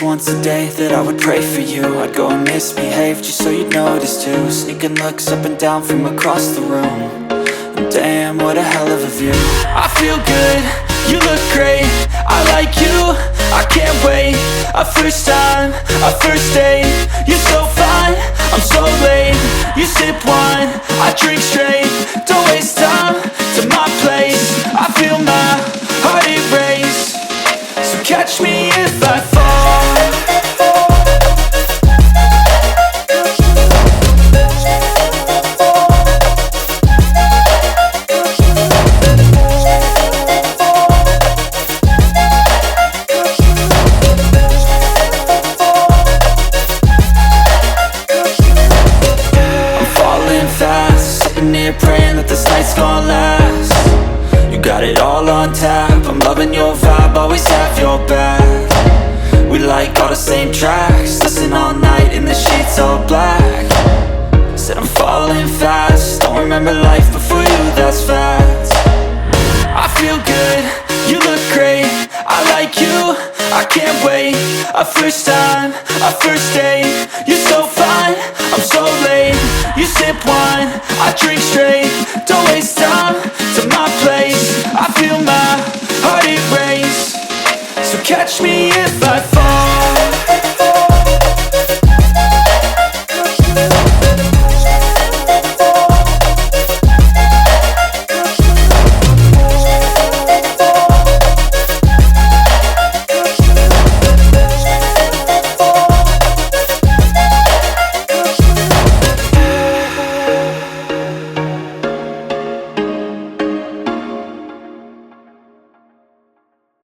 once a day that I would pray for you. I'd go and misbehave just so you'd notice too. Sneaking looks up and down from across the room. And damn, what a hell of a view. I feel good, you look great, I like you, I can't wait. A first time, a first date. You're so fine, I'm so late. You sip wine, I drink straight. Don't waste time to my place. I feel my heart erase. So catch me if I fall. Praying that this night's gonna last. You got it all on tap, I'm loving your vibe, always have your back. We like all the same tracks, listen all night in the sheets all black. Said I'm falling fast, don't remember life before you, that's fact. I feel good, you look great, I like you, I can't wait. A first time, a first date. You're so fine, I'm so late. You sip wine, I drink straight. Don't waste time to my place. I feel my heart erase. So catch me if I fall.